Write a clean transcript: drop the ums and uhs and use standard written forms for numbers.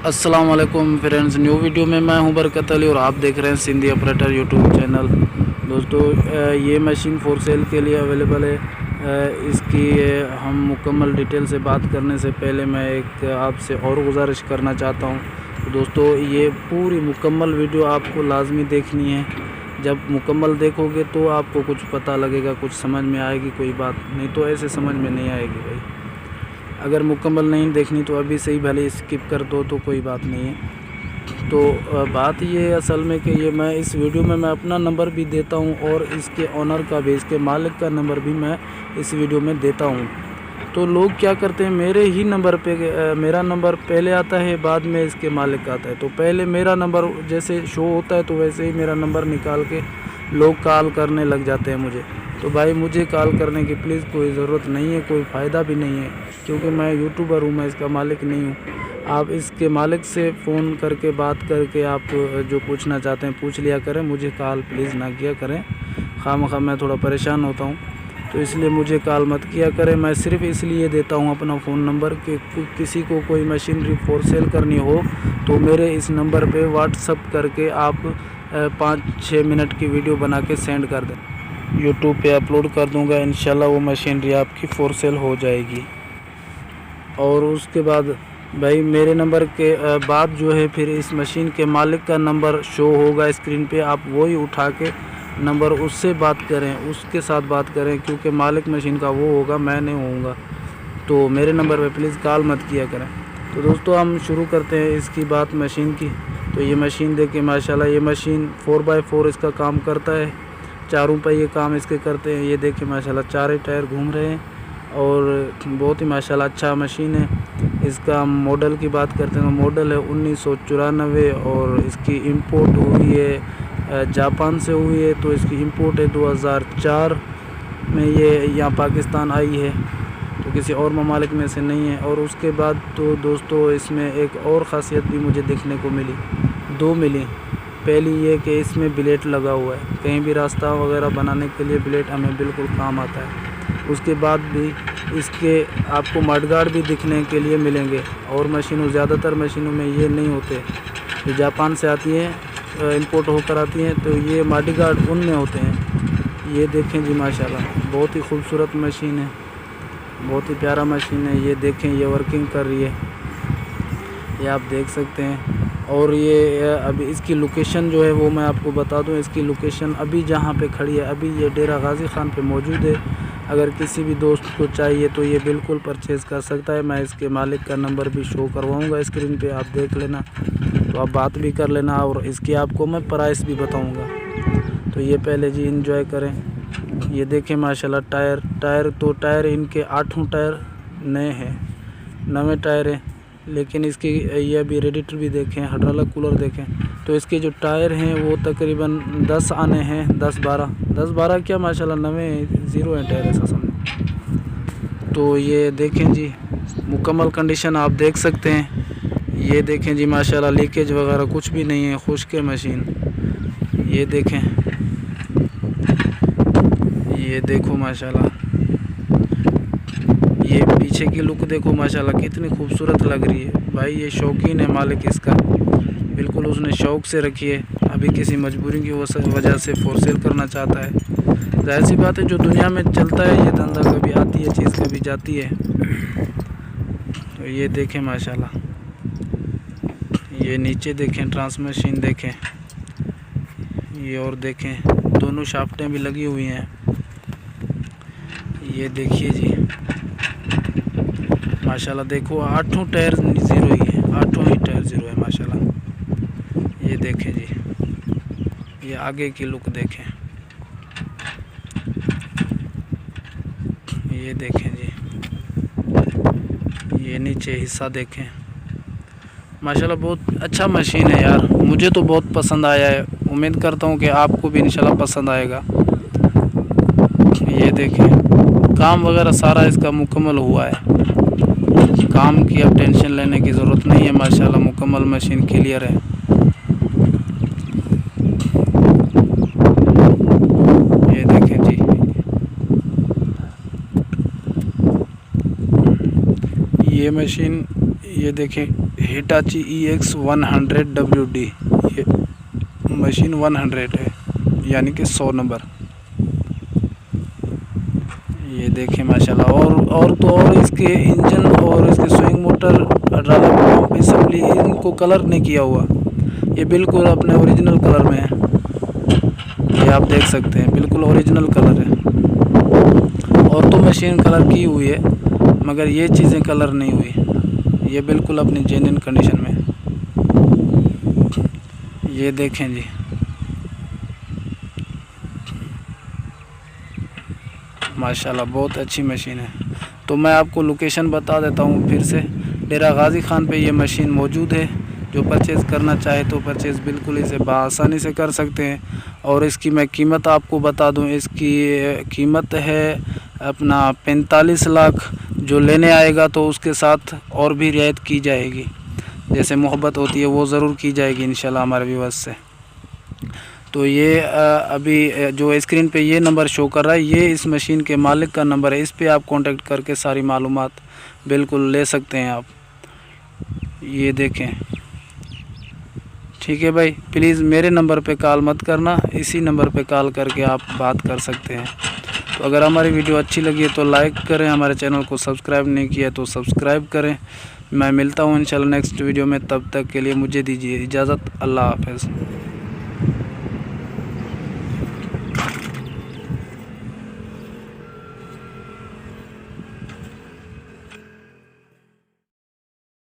अस्सलाम वालेकुम friends, new video में मैं हूं बरकत अली और आप देख रहे हैं सिंधी ऑपरेटर यूट्यूब चैनल। दोस्तों, ये मशीन फॉर सेल के लिए अवेलेबल है। इसकी हम मुकम्मल डिटेल से बात करने से पहले मैं एक आपसे और गुजारिश करना चाहता हूं। तो दोस्तों, ये पूरी मुकम्मल वीडियो आपको लाजमी देखनी है। जब मुकम्मल देखोगे तो आपको कुछ पता लगेगा, कुछ समझ में आएगी कोई बात, नहीं तो ऐसे समझ में नहीं आएगी भाई। अगर मुकम्मल नहीं देखनी तो अभी से ही भले स्किप कर दो तो कोई बात नहीं है। तो बात ये असल में कि ये मैं इस वीडियो में मैं अपना नंबर भी देता हूँ और इसके ऑनर का भी, इसके मालिक का नंबर भी मैं इस वीडियो में देता हूँ। तो लोग क्या करते हैं, मेरे ही नंबर पे मेरा नंबर पहले आता है, बाद में इसके मालिक का आता है। तो पहले मेरा नंबर जैसे शो होता है तो वैसे ही मेरा नंबर निकाल के लोग कॉल करने लग जाते हैं मुझे। तो भाई, मुझे कॉल करने की प्लीज़ कोई ज़रूरत नहीं है, कोई फ़ायदा भी नहीं है, क्योंकि मैं यूट्यूबर हूँ, मैं इसका मालिक नहीं हूँ। आप इसके मालिक से फ़ोन करके बात करके आप जो पूछना चाहते हैं पूछ लिया करें, मुझे कॉल प्लीज़ ना किया करें। खामखा मैं थोड़ा परेशान होता हूँ, तो इसलिए मुझे कॉल मत किया करें। मैं सिर्फ़ इसलिए देता हूँ अपना फ़ोन नंबर कि किसी को कोई मशीनरी फॉर सेल करनी हो तो मेरे इस नंबर पे व्हाट्सअप करके आप 5-6 मिनट की वीडियो बना के सेंड कर दें। यूट्यूब पे अपलोड कर दूंगा, इंशाल्लाह वो मशीनरी आपकी फॉर सेल हो जाएगी। और उसके बाद भाई, मेरे नंबर के बाद जो है फिर इस मशीन के मालिक का नंबर शो होगा स्क्रीन पे, आप वही उठा के नंबर उससे बात करें, उसके साथ बात करें, क्योंकि मालिक मशीन का वो होगा, मैं नहीं होऊंगा। तो मेरे नंबर पे प्लीज़ कॉल मत किया करें। तो दोस्तों, हम शुरू करते हैं इसकी बात मशीन की। तो ये मशीन देखिए माशाल्लाह, ये मशीन 4x4 इसका काम करता है, चारों पहिए काम इसके करते हैं। ये देखिए माशाल्लाह, चारे टायर घूम रहे हैं और बहुत ही माशाल्लाह अच्छा मशीन है। इसका मॉडल की बात करते हैं, मॉडल है 1994 और इसकी इंपोर्ट हुई है जापान से हुई है। तो इसकी इंपोर्ट है 2004 में, ये यहाँ पाकिस्तान आई है, तो किसी और ममालिक में से नहीं है। और उसके बाद तो दोस्तों, इसमें एक और ख़ासियत भी मुझे देखने को मिली, दो मिली। पहली ये कि इसमें ब्लेड लगा हुआ है, कहीं भी रास्ता वगैरह बनाने के लिए ब्लेड हमें बिल्कुल काम आता है। उसके बाद भी इसके आपको मडगार्ड भी दिखने के लिए मिलेंगे, और मशीनों, ज़्यादातर मशीनों में ये नहीं होते, ये जापान से आती हैं, इंपोर्ट होकर आती हैं, तो ये मडगार्ड उनमें होते हैं। ये देखें जी माशाल्लाह, बहुत ही खूबसूरत मशीन है, बहुत ही प्यारा मशीन है। ये देखें, ये वर्किंग कर रही है, ये आप देख सकते हैं। और ये अभी इसकी लोकेशन जो है वो मैं आपको बता दूं, इसकी लोकेशन अभी जहाँ पे खड़ी है, अभी ये डेरा गाजी खान पे मौजूद है। अगर किसी भी दोस्त को चाहिए तो ये बिल्कुल परचेज़ कर सकता है। मैं इसके मालिक का नंबर भी शो करवाऊंगा स्क्रीन पे, आप देख लेना, तो आप बात भी कर लेना, और इसकी आपको मैं प्राइस भी बताऊँगा। तो ये पहले जी इंजॉय करें। ये देखें माशाल्लाह, टायर इनके 8 टायर नए हैं, नवे टायर हैं। लेकिन इसकी ये अभी रेडिएटर भी देखें, हाइड्रोलिक कूलर देखें, तो इसके जो टायर हैं वो तकरीबन 10 आने हैं, 10-12 क्या माशाल्लाह नवे 0 हैं टायर, ऐसा समझ। तो ये देखें जी, मुकम्मल कंडीशन आप देख सकते हैं। ये देखें जी माशाल्लाह, लीकेज वगैरह कुछ भी नहीं है, खुश्क है मशीन। ये देखें, ये देखो माशाल्लाह, ये पीछे की लुक देखो माशाल्लाह, कितनी खूबसूरत लग रही है। भाई, ये शौकीन है मालिक इसका, बिल्कुल उसने शौक़ से रखी है, अभी किसी मजबूरी की वजह से फॉर सेल करना चाहता है। जाहिर सी बात है, जो दुनिया में चलता है ये धंधा, कभी आती है चीज़, कभी जाती है। तो ये देखें माशाल्लाह, ये नीचे देखें, ट्रांसमशीन देखें, ये और देखें, दोनों शाफ्टें भी लगी हुई हैं। ये देखिए जी माशाल्लाह, देखो 8 टायर 0 ही है, 8 ही टायर 0 है माशाल्लाह। ये देखें जी, ये आगे की लुक देखें, ये देखें जी, ये नीचे हिस्सा देखें माशाल्लाह, बहुत अच्छा मशीन है यार, मुझे तो बहुत पसंद आया है। उम्मीद करता हूँ कि आपको भी इंशाल्लाह पसंद आएगा। ये देखें, काम वगैरह सारा इसका मुकम्मल हुआ है, काम की अब टेंशन लेने की ज़रूरत नहीं है माशाल्लाह, मुकम्मल मशीन क्लियर है। ये देखें जी, ये मशीन, ये देखें हिटाची EX100WD, ये मशीन 100 है, यानी कि 100 नंबर। ये देखें माशाल्लाह। और तो और इसके इंजन और इसके swing motor, hydraulic pump, assembly, इनको कलर नहीं किया हुआ, ये बिल्कुल अपने ओरिजिनल कलर में है। ये आप देख सकते हैं, बिल्कुल ओरिजिनल कलर है। और तो मशीन कलर की हुई है, मगर ये चीज़ें कलर नहीं हुई, ये बिल्कुल अपनी जेन्युइन कंडीशन में है। ये देखें जी, माशाल्लाह बहुत अच्छी मशीन है। तो मैं आपको लोकेशन बता देता हूँ फिर से। डेरा गाजी खान पे ये मशीन मौजूद है। जो परचेज़ करना चाहे तो परचेज़ बिल्कुल इसे बआसानी से कर सकते हैं। और इसकी मैं कीमत आपको बता दूं, इसकी कीमत है अपना 45 लाख। जो लेने आएगा तो उसके साथ और भी रियायत की जाएगी, जैसे मोहब्बत होती है वो ज़रूर की जाएगी इंशाल्लाह हमारे व्यूअर्स से। तो ये अभी जो स्क्रीन पे ये नंबर शो कर रहा है, ये इस मशीन के मालिक का नंबर है। इस पे आप कांटेक्ट करके सारी मालूमात बिल्कुल ले सकते हैं आप। ये देखें, ठीक है भाई। प्लीज़ मेरे नंबर पे कॉल मत करना, इसी नंबर पे कॉल करके आप बात कर सकते हैं। तो अगर हमारी वीडियो अच्छी लगी है तो लाइक करें, हमारे चैनल को सब्सक्राइब नहीं किया तो सब्सक्राइब करें। मैं मिलता हूँ इंशाल्लाह नेक्स्ट वीडियो में, तब तक के लिए मुझे दीजिए इजाज़त। अल्लाह हाफ़िज़।